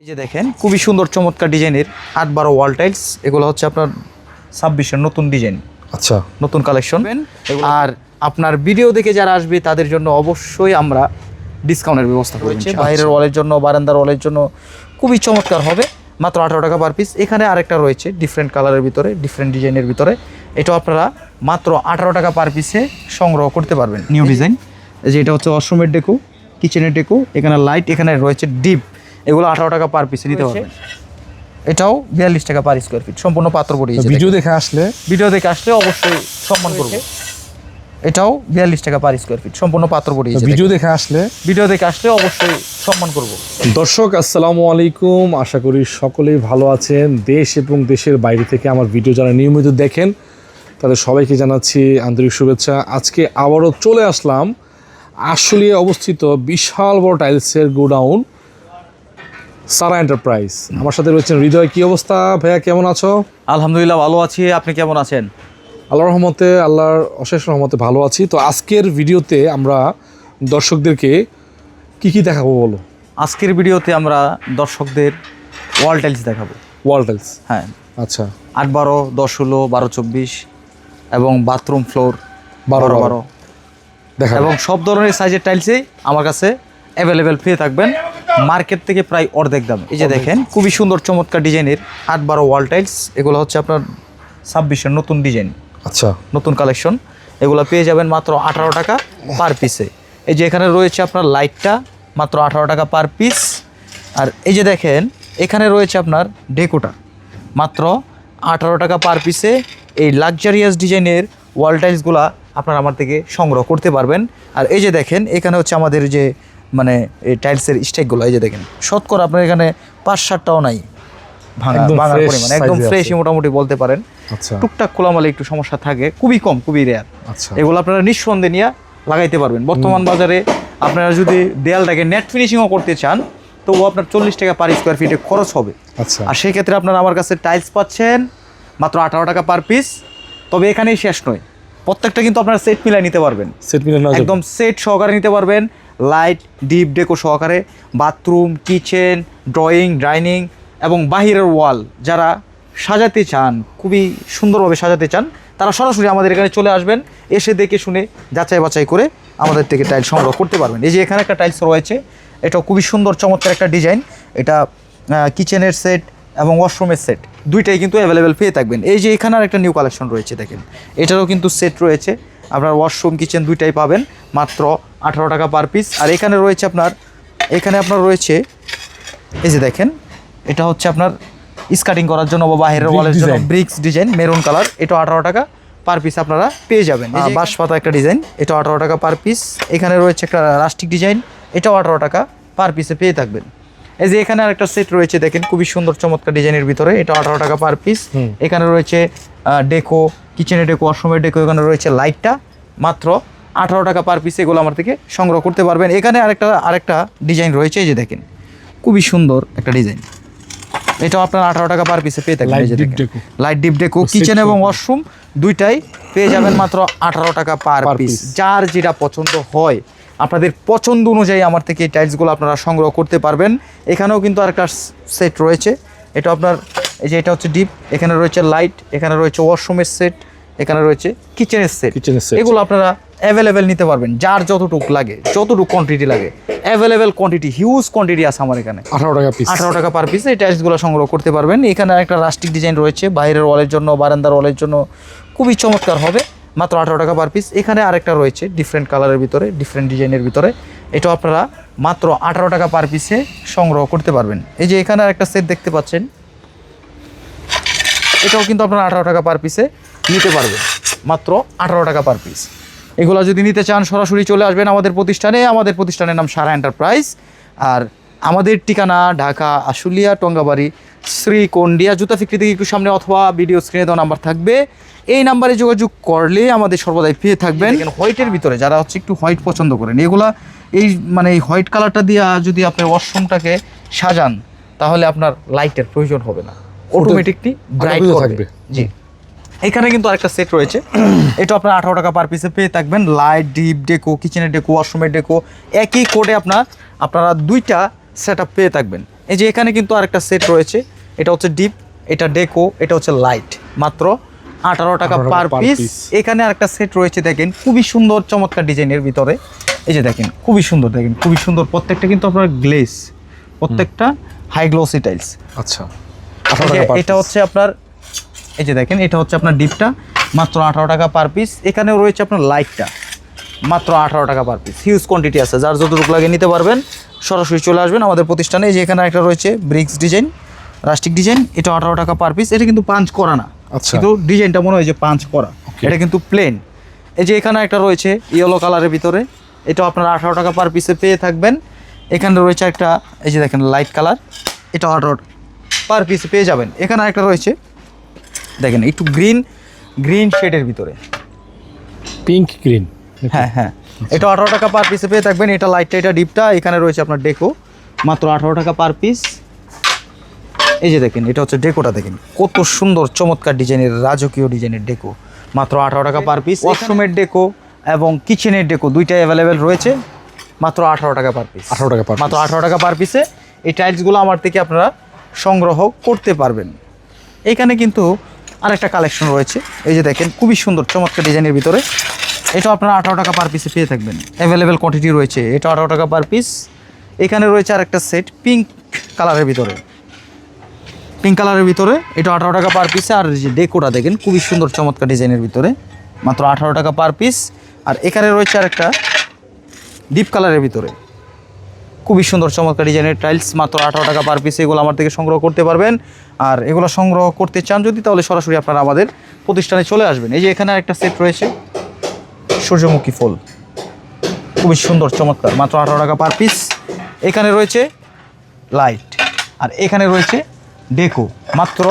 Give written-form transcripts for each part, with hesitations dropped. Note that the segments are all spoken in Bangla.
এই যে দেখেন খুবই সুন্দর চমৎকার ডিজাইনের 8-12 ওয়াল টাইলস। এগুলো হচ্ছে আপনার 26-এর নতুন ডিজাইন, আচ্ছা নতুন কালেকশন। আর আপনার ভিডিও দেখে যারা আসবে তাদের জন্য অবশ্যই আমরা ডিসকাউন্টের ব্যবস্থা করেছি। বাইরের ওয়ালের জন্য, বারান্দার ওয়ালের জন্য খুবই চমৎকার হবে, মাত্র 18 টাকা পার পিস। এখানে আরেকটা রয়েছে ডিফারেন্ট কালারের ভিতরে, ডিফারেন্ট ডিজাইনের ভিতরে, এটাও আপনারা মাত্র 18 টাকা পার পিসে সংগ্রহ করতে পারবেন। নিউ ডিজাইন, এই যে এটা হচ্ছে ওয়াশরুমের ডেকো, কিচেনের ডেকো, এখানে লাইট, এখানে রয়েছে ডিপ, এগুলো 18 টাকা পার পিসে নিতে পারবেন। এটাও 42 টাকা পার স্কোয়ার ফিট, সম্পূর্ণ পাথর বডি। ভিডিও দেখে আসলে অবশ্যই সম্মান করব। এটাও 42 টাকা পার স্কোয়ার ফিট, সম্পূর্ণ পাথর বডি। ভিডিও দেখে আসলে অবশ্যই সম্মান করব। দর্শক আসসালামু আলাইকুম, আশা করি সকলেই ভালো আছেন। দেশ এবং দেশের বাইরে থেকে আমার ভিডিও যারা নিয়মিত দেখেন তাদের সবাইকে জানাচ্ছি আন্তরিক শুভেচ্ছা। আজকে আবারও চলে আসলাম আশুলিয়ায় অবস্থিত বিশাল বড় টাইলসের গোডাউন সারা এন্টারপ্রাইজ। আমার সাথে রয়েছেন হৃদয়। কি অবস্থা ভাইয়া, কেমন আছো? আলহামদুলিল্লাহ ভালো আছি, আপনি কেমন আছেন? আল্লাহর রহমতে, আল্লাহর অশেষ রহমতে ভালো আছি। তো আজকের ভিডিওতে আমরা দর্শকদেরকে কি দেখাবো বলো? আজকের ভিডিওতে আমরা দর্শকদের ওয়াল টাইলস দেখাবো। ওয়াল টাইলস, হ্যাঁ, আচ্ছা। 8-12, 10-16, 12-24 এবং বাথরুম ফ্লোর 12-12 দেখাবো। এবং সব ধরনের সাইজের টাইলসই আমার কাছে অ্যাভেলেবেল পেয়ে থাকবেন মার্কেট থেকে প্রায় অর্ধেক দাম। এই যে দেখেন খুবই সুন্দর চমৎকার ডিজাইনের 8-12 ওয়াল টাইলস। এগুলো হচ্ছে আপনার 26-এর নতুন ডিজাইন, আচ্ছা, নতুন কালেকশন। এগুলো পেয়ে যাবেন মাত্র 18 টাকা পার পিসে। এই যে এখানে রয়েছে আপনার লাইটটা, মাত্র 18 টাকা পার পিস। আর এই যে দেখেন এখানে রয়েছে আপনার ডেকোটা, মাত্র 18 টাকা পার পিসে। এই লাক্সারিয়াস ডিজাইনের ওয়াল টাইলসগুলো আপনারা আমার থেকে সংগ্রহ করতে পারবেন। আর এই যে দেখেন এখানে হচ্ছে আমাদের যে মানে এই টাইলসের স্টেকগুলো, এই যে দেখেন শতকরা আপনার এখানে 5-7টাও নাই ভাঙার পরিমাণ, একদম ফ্রেশই মোটামুটি বলতে পারেন। আচ্ছা, টুকটাক খোলামালে একটু সমস্যা থাকে, খুবই কম, খুবই রেয়ার। আচ্ছা, এগুলো আপনারা নিঃসন্দেহে নিয়ে লাগাইতে পারবেন। বর্তমান বাজারে আপনারা যদি দেয়ালটাকে নেট ফিনিশিংও করতে চান তো আপনার 40 টাকা পার স্কোয়ার ফিটে খরচ হবে। আচ্ছা, আর সেই ক্ষেত্রে আপনারা আমার কাছে টাইলস পাচ্ছেন মাত্র 18 টাকা পার পিস। তবে এখানেই শেষ নয়, প্রত্যেকটা কিন্তু আপনারা সেট মিলাই নিতে পারবেন, একদম সেট সহকারে নিতে পারবেন, লাইট ডিপ ডেকো সহকারে। বাথরুম, কিচেন, ড্রয়িং, ডাইনিং এবং বাহিরের ওয়াল যারা সাজাতে চান, খুবই সুন্দরভাবে সাজাতে চান, তারা সরাসরি আমাদের এখানে চলে আসবেন, এসে দেখে শুনে যাচাই বাছাই করে আমাদের থেকে টাইলস সংগ্রহ করতে পারবেন। এই যে এখানে একটা টাইলস রয়েছে, এটাও খুবই সুন্দর চমৎকার একটা ডিজাইন। এটা কিচেনের সেট এবং ওয়াশরুমের সেট দুইটাই কিন্তু অ্যাভেলেবেল পেয়ে থাকবেন। এই যে এখানে আর একটা নিউ কালেকশন রয়েছে, দেখেন এটারও কিন্তু সেট রয়েছে, আপনার ওয়াশরুম কিচেন দুইটাই পাবেন মাত্র 18 টাকা পার পিস। আর এখানে রয়েছে আপনার রয়েছে এই যে দেখেন, এটা হচ্ছে আপনার স্কার্টিং করার জন্য বা বাইরের ওয়ালের জন্য ব্রিক্স ডিজাইন, মেরুন কালার, এটা 18 টাকা পার পিস আপনারা পেয়ে যাবেন। এই যে বাঁশপাতা একটা ডিজাইন, এটা 18 টাকা পার পিস। এখানে রয়েছে একটা রাস্টিক ডিজাইন, এটাও 18 টাকা পার পিসে পেয়ে থাকবেন। এই যে এখানে আরেকটা সেট রয়েছে, দেখেন খুবই সুন্দর চমৎকার ডিজাইনের ভিতরে, এটা 18 টাকা পার পিস। এখানে রয়েছে ডেকো, কিচেনের ডেকো, ওয়াশরুমের ডেকো, এখানে রয়েছে লাইটটা, মাত্র 18 টাকা পার পিস। এগুলো আমার থেকে সংগ্রহ করতে পারবেন। এখানে আরেকটা ডিজাইন রয়েছে, এই যে দেখেন খুবই সুন্দর একটা ডিজাইন, এটাও আপনার 18 টাকা পার পিসে পেয়ে থাকবেন। এই যে লাইট ডিপ ডেকো, কিচেন এবং ওয়াশরুম দুইটাই পেয়ে যাবেন মাত্র 18 টাকা পার পিস। যার যেটা পছন্দ হয় আপনাদের পছন্দ অনুযায়ী আমার থেকে এই টাইলসগুলো আপনারা সংগ্রহ করতে পারবেন। এখানেও কিন্তু আরেকটা সেট রয়েছে, এটা আপনার এই যে এটা হচ্ছে ডিপ, এখানে রয়েছে লাইট, এখানে রয়েছে ওয়াশরুমের সেট, এখানে রয়েছে কিচেনের সেট। এগুলো আপনারা অ্যাভেলেবেল নিতে পারবেন, যার যতটুকু লাগে, যতটুকু কোয়ান্টিটি লাগে, অ্যাভেলেবেল কোয়ান্টিটি, হিউজ কোয়ান্টিটি আছে আমার এখানে। 18 টাকা পার পিস এই টাইলসগুলো সংগ্রহ করতে পারবেন। এখানে একটা রাস্টিক ডিজাইন রয়েছে, বাইরের ওয়ালের জন্য, বারান্দার ওয়ালের জন্য খুবই চমৎকার হবে, মাত্র 18 টাকা পার পিস। এখানে আরেকটা রয়েছে ডিফারেন্ট কালারের ভিতরে, ডিফারেন্ট ডিজাইনের ভিতরে, এটাও আপনারা মাত্র 18 টাকা পার পিসে সংগ্রহ করতে পারবেন। এই যে এখানে আরেকটা সেট দেখতে পাচ্ছেন, এটাও কিন্তু আপনারা 18 টাকা পার পিসে নিতে পারবেন, মাত্র 18 টাকা পার পিস। এগুলো যদি নিতে চান সরাসরি চলে আসবেন আমাদের প্রতিষ্ঠানে। আমাদের প্রতিষ্ঠানের নাম সারা এন্টারপ্রাইজ। আর আমাদের ঠিকানা ঢাকা আশুলিয়া টঙ্গাবাড়ি শ্রীকন্ডিয়া জুতা ফ্যাক্টরি থেকে একটু সামনে, অথবা ভিডিও স্ক্রিনে দেওয়া নাম্বার থাকবে, এই নাম্বারে যোগাযোগ করলে আমাদের সর্বদাই পেয়ে থাকবেন। হোয়াইটের ভিতরে যারা হচ্ছে একটু হোয়াইট পছন্দ করেন, এগুলা এই মানে এই হোয়াইট কালারটা দিয়ে যদি আপনি ওয়াশরুমটাকে সাজান তাহলে আপনার লাইটের প্রয়োজন হবে না, অটোমেটিকলি ব্রাইট থাকবে। জি, এখানে কিন্তু আরেকটা সেট রয়েছে, এটা আপনার 18 টাকা পার পিসে পেয়ে থাকবেন। লাইট ডিপ ডেকো, কিচেনের ডেকো, ওয়াশরুমের ডেকো, একই কোডে আপনারা দুইটা সেট আপ পেয়ে থাকবেন। এই যে এখানে কিন্তু আরেকটা সেট রয়েছে, এটা হচ্ছে ডিপ, এটা ডেকো, এটা হচ্ছে লাইট, মাত্র 18 টাকা পার পিস। এখানে আরেকটা সেট রয়েছে দেখেন, খুবই সুন্দর চমৎকার ডিজাইনের ভিতরে। এই যে দেখেন খুবই সুন্দর, দেখেন খুবই সুন্দর, প্রত্যেকটা কিন্তু আপনার গ্লেজ, প্রত্যেকটা হাই গ্লোসি টাইলস। আচ্ছা, এটা হচ্ছে আপনার, এই যে দেখেন এটা হচ্ছে আপনার ডিপটা, মাত্র 18 টাকা পার পিস। এখানেও রয়েছে আপনার লাইটটা, মাত্র 18 টাকা পার পিস। হিউজ কোয়ান্টিটি আছে, যার যতটুকু লাগে নিতে পারবেন, সরাসরি চলে আসবেন আমাদের প্রতিষ্ঠানে। এই যে এখানে একটা রয়েছে ব্রিক্স ডিজাইন, রাস্টিক ডিজাইন, এটা 18 টাকা পার পিস। এটা কিন্তু পাঞ্চ করা না, আচ্ছা, কিন্তু ডিজাইনটা মনে হয় যে পাঞ্চ করা, এটা কিন্তু প্লেন। এই যে এখানে একটা রয়েছে ইয়েলো কালারের ভিতরে, এটা আপনার 18 টাকা পার পিসে পেয়ে থাকবেন। এখানে রয়েছে একটা, এই যে দেখেন লাইট কালার, এটা 18 পার পিসে পেয়ে যাবেন। এখানে একটা রয়েছে দেখেন একটু গ্রিন শেডের ভিতরে, পিঙ্ক গ্রিন, হ্যাঁ হ্যাঁ, এটা 18 টাকা পার পিসে পেয়ে থাকবেন। এটা লাইটটা, এটা ডিপটা। এখানে রয়েছে আপনার ডেকো, মাত্র 18 টাকা পার পিস। এই যে দেখেন এটা হচ্ছে ডেকোটা, দেখেন কত সুন্দর চমৎকার ডিজাইনের, রাজকীয় ডিজাইনের ডেকো, মাত্র 18 টাকা পার পিস। ওয়াশরুমের ডেকো এবং কিচেনের ডেকো দুইটাই অ্যাভেলেবেল রয়েছে, মাত্র 18 টাকা পার পিস। 18 টাকা পার, মাত্র 18 টাকা পার পিসে এই টাইলসগুলো আমার থেকে আপনারা সংগ্রহ করতে পারবেন। এইখানে কিন্তু আরেকটা কালেকশন রয়েছে, এই যে দেখেন খুবই সুন্দর চমৎকার ডিজাইনের ভিতরে, এটা আপনারা 18 টাকা পার পিসে পেয়ে থাকবেন। অ্যাভেলেবেল কোয়ান্টিটি রয়েছে, এটা 18 টাকা পার পিস। এখানে রয়েছে আরেকটা সেট পিঙ্ক কালারের ভিতরে, পিঙ্ক কালারের ভিতরে, এটা 18 টাকা পার পিসে। আর যে ডেকোটা দেখেন খুবই সুন্দর চমৎকার ডিজাইনের ভিতরে, মাত্র 18 টাকা পার পিস। আর এখানে রয়েছে আরেকটা ডিপ কালারের ভিতরে, খুবই সুন্দর চমৎকার ডিজাইনের টাইলস, মাত্র 18 টাকা পার পিস। এগুলো আমার থেকে সংগ্রহ করতে পারবেন। আর এগুলো সংগ্রহ করতে চান যদি, তাহলে সরাসরি আপনারা আমাদের প্রতিষ্ঠানে চলে আসবেন। এই যে এখানে একটা সেট রয়েছে সূর্যমুখী ফুল, খুবই সুন্দর চমৎকার, মাত্র 18 টাকা পার পিস। এখানে রয়েছে লাইট, আর এখানে রয়েছে ডেকো, মাত্র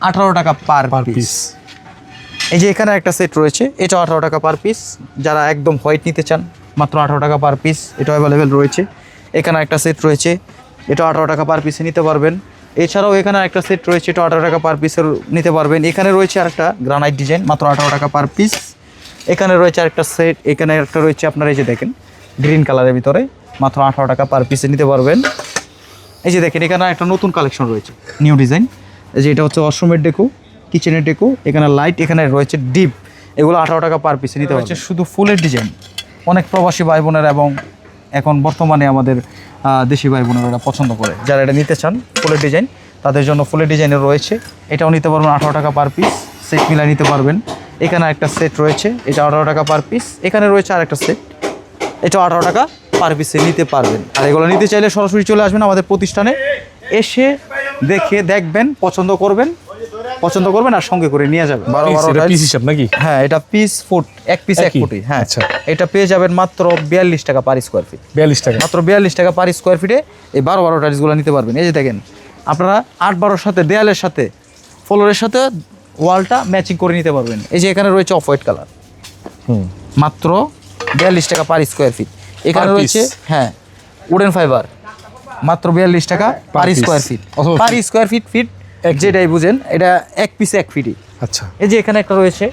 18 টাকা পার পিস। এই যে এখানে একটা সেট রয়েছে, এটা 18 টাকা পার পিস। যারা একদম হোয়াইট নিতে চান, মাত্র 18 টাকা পার পিস, এটা অ্যাভেলেবেল রয়েছে। এখানে একটা সেট রয়েছে, এটা 18 টাকা পার পিসে নিতে পারবেন। এছাড়াও এখানে একটা সেট রয়েছে, এটা 18 টাকা পার পিসের নিতে পারবেন। এখানে রয়েছে আরেকটা গ্রানাইট ডিজাইন, মাত্র 18 টাকা পার পিস। এখানে রয়েছে আরেকটা সেট, এখানে একটা রয়েছে আপনার, এই যে দেখেন গ্রিন কালারের ভিতরে, মাত্র 18 টাকা পার পিসে নিতে পারবেন। এই যে দেখেন এখানে একটা নতুন কালেকশন রয়েছে, নিউ ডিজাইন। এই যে এটা হচ্ছে ওয়াশরুমের ডেকো, কিচেনের ডেকো, এখানে লাইট, এখানে রয়েছে ডিপ, এগুলো 18 টাকা পার পিসে নিতে পারছে। শুধু ফুলের ডিজাইন, অনেক প্রবাসী ভাই বোনেরা এবং এখন বর্তমানে আমাদের দেশি ভাই বোনেরা পছন্দ করে, যারা এটা নিতে চান ফুলের ডিজাইন, তাদের জন্য ফুলের ডিজাইনের রয়েছে। এটাও নিতে পারবেন 18 টাকা পার পিস, সেট মিলাই নিতে পারবেন। এখানে একটা সেট রয়েছে, এটা 18 টাকা পার পিস। এখানে রয়েছে আরেকটা সেট, এটাও 18 টাকা পার পিসে নিতে পারবেন। আর এগুলো নিতে চাইলে সরাসরি চলে আসবেন আমাদের প্রতিষ্ঠানে, এসে দেখে দেখবেন, পছন্দ করবেন আর সঙ্গে করে নিয়ে যাবেন। 12 পিস হিসাব নাকি? হ্যাঁ, এটা পিস ফুট, এক পিস এক ফুটই। হ্যাঁ, আচ্ছা, এটা পেয়ে যাবেন মাত্র 42 টাকা পার স্কোয়ার ফিট। 42 টাকা, মাত্র 42 টাকা পার স্কোয়ার ফিটে এই 12 টাইলসগুলো নিতে পারবেন। এই যে দেখেন আপনারা 8-12 সাথে, দেয়ালের সাথে, ফ্লোরের সাথে ওয়ালটা ম্যাচিং করে নিতে পারবেন। এই যে এখানে রয়েছে অফ হোয়াইট কালার, মাত্র 42 টাকা পার স্কোয়ার ফিট। এখানে রয়েছে হ্যাঁ উডেন ফাইবার, মাত্র 42 টাকা per square feet. Per square feet যেটাই বুঝেন, এটা এক পিসে এক ফিটই। আচ্ছা, এই যে এখানে একটা রয়েছে,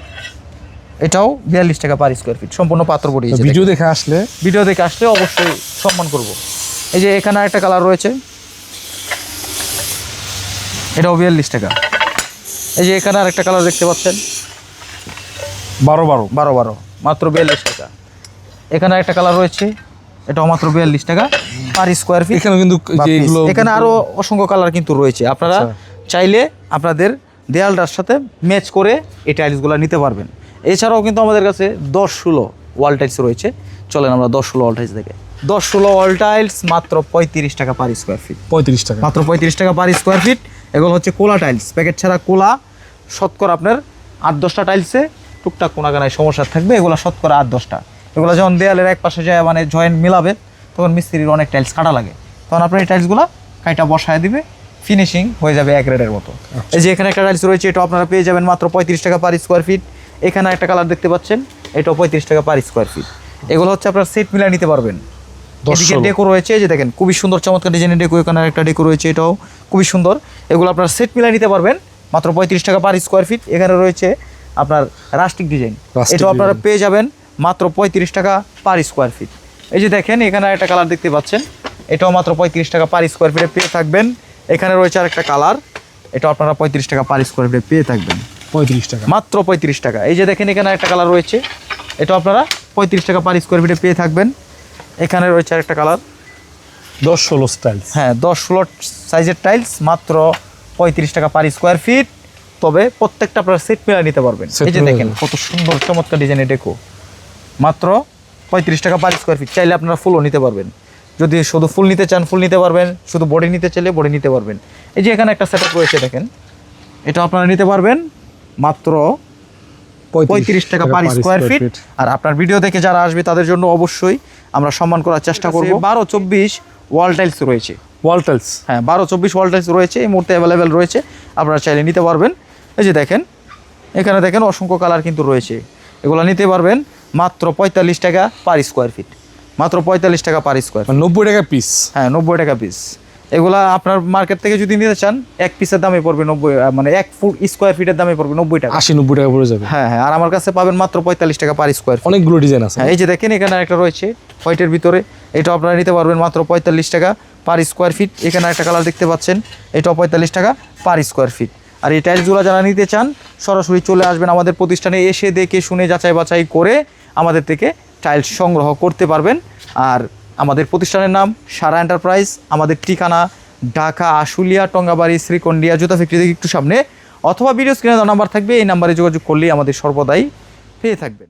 এটাও 42 টাকা পার স্কোয়ার ফিট, সম্পূর্ণ পাথর বডি। ভিডিও দেখে আসলে অবশ্যই সম্মান করব। এই যে এখানে একটা কালার রয়েছে, এটাও 42 টাকা। এই যে এখানে আরেকটা কালার দেখতে পাচ্ছেন, 12 মাত্র 42 টাকা। এখানে একটা কালার রয়েছে, এটাও মাত্র 42 টাকা পার স্কোয়ার ফিট। এখানে কিন্তু এখানে আরো অসংখ্য কালার কিন্তু রয়েছে, আপনারা চাইলে আপনাদের দেয়ালটার সাথে ম্যাচ করে এই টাইলসগুলো নিতে পারবেন। এছাড়াও কিন্তু আমাদের কাছে 10-16 ওয়াল টাইলস রয়েছে। চলেন আমরা 10-16 ওয়াল টাইলস দেখে। 10-16 ওয়াল টাইলস মাত্র 35 টাকা পার স্কোয়ার ফিট। 35 টাকা, মাত্র 35 টাকা পার স্কোয়ার ফিট। এগুলো হচ্ছে কোলা টাইলস, প্যাকেট ছাড়া কোলা। শতকরা আপনার 8-10টা টাইলসে টুকটাক কোনাকানায় সমস্যা থাকবে, এগুলো শতকরা 8-10টা। এগুলো যখন দেয়ালের এক পাশে যায় মানে জয়েন্ট মিলাবে, তখন মিস্ত্রির অনেক টাইলস কাটা লাগে, তখন আপনার এই টাইলসগুলো কাইটা বসায় দিবে, ফিনিশিং হয়ে যাবে এক রেটের মতো। এই যে এখানে একটা টাইলস রয়েছে, এটা আপনারা পেয়ে যাবেন মাত্র 35 টাকা পার স্কোয়ার ফিট। এখানে একটা কালার দেখতে পাচ্ছেন, এটাও 35 টাকা পার স্কোয়ার ফিট। এগুলো হচ্ছে আপনার সেট মিলাই নিতে পারবেন। এদিকে ডেকো রয়েছে, এই যে দেখেন খুবই সুন্দর চমৎকার ডিজাইনের ডেকো। এখানে একটা ডেকো রয়েছে, এটাও খুবই সুন্দর। এগুলো আপনার সেট মিলাই নিতে পারবেন মাত্র 35 টাকা পার স্কোয়ার ফিট। এখানে রয়েছে আপনার রাস্টিক ডিজাইন, এটাও আপনারা পেয়ে যাবেন মাত্র 35 টাকা পার স্কোয়ার ফিট। এই যে দেখেন এখানে একটা কালার দেখতে পাচ্ছেন, এটাও মাত্র 35 টাকা পার স্কোয়ার ফিটে পেয়ে থাকবেন। এখানে রয়েছে আরেকটা কালার, এটা আপনারা 35 টাকা পার স্কোয়ার ফিটে পেয়ে থাকবেন। 35 টাকা, মাত্র 35 টাকা। এই যে দেখেন এখানে একটা কালার রয়েছে, এটা আপনারা 35 টাকা পার স্কোয়ার ফিটে পেয়ে থাকবেন। এখানে রয়েছে আরেকটা কালার, 10-16 স্টাইলস। হ্যাঁ 10-16 সাইজের টাইলস, মাত্র 35 টাকা পার স্কোয়ার ফিট। তবে প্রত্যেকটা আপনারা সেট মিলা নিতে পারবেন। Set এই যে মিলাই দেখেন কত সুন্দর চমৎকার ডিজাইনের ডেকো, মাত্র 35 টাকা পার স্কোয়ার ফিট। চাইলে আপনারা ফুলও নিতে পারবেন, যদি শুধু ফুল নিতে চান ফুল নিতে পারবেন, শুধু বডি নিতে চাইলে বডি নিতে পারবেন। এই যে এখানে একটা সেটআপ রয়েছে দেখেন, এটা আপনারা নিতে পারবেন মাত্র 35 টাকা পার স্কোয়ার ফিট। আর আপনার ভিডিও দেখে যারা আসবে তাদের জন্য অবশ্যই আমরা সম্মান করার চেষ্টা করব। 12-24 ওয়াল টাইলস রয়েছে, ওয়াল টাইলস, হ্যাঁ 12-24 ওয়াল টাইলস রয়েছে, এই মুহূর্তে অ্যাভেলেবেল রয়েছে, আপনারা চাইলে নিতে পারবেন। এই যে দেখেন এখানে দেখেন অসংখ্য কালার কিন্তু রয়েছে, এগুলো নিতে পারবেন মাত্র 45 টাকা পার স্কোয়ার ফিট, মাত্র 45 টাকা পার স্কোয়ার। 90 টাকা পিস, হ্যাঁ 90 টাকা পিস। এগুলা আপনার মার্কেট থেকে যদি নিতে চান এক পিসের দামে পড়বে 90, মানে 1 ফুট স্কোয়ার ফিটের দামে পড়বে 90 টাকা, 80-90 টাকা পড়ে যাবে। হ্যাঁ হ্যাঁ। আর আমার কাছে পাবেন মাত্র 45 টাকা পার স্কোয়ার ফিট। অনেকগুলো ডিজাইন আছে। হ্যাঁ এই যে দেখেন এখানে একটা রয়েছে হোয়াইটের ভিতরে, এটা আপনারা নিতে পারবেন মাত্র 45 টাকা পার স্কোয়ার ফিট। এখানে একটা কালার দেখতে পাচ্ছেন, এটাও 45 টাকা পার স্কোয়ার ফিট। আর এই টাইলসগুলো যারা নিতে চান সরাসরি চলে আসবেন আমাদের প্রতিষ্ঠানে, এসে দেখে শুনে যাচাই বাছাই করে আমাদের থেকে টাইলস সংগ্রহ করতে পারবেন। আর আমাদের প্রতিষ্ঠানের নাম সারা এন্টারপ্রাইজ, আমাদের ঠিকানা ঢাকা আশুলিয়া টঙ্গাবাড়ি শ্রীকন্ডিয়া জুতা ফ্যাক্টরি থেকে একটু সামনে, অথবা ভিডিও স্ক্রিনে নাম্বার থাকবে, এই নাম্বারে যোগাযোগ করলেই আমাদের সর্বদাই পেয়ে থাকবেন।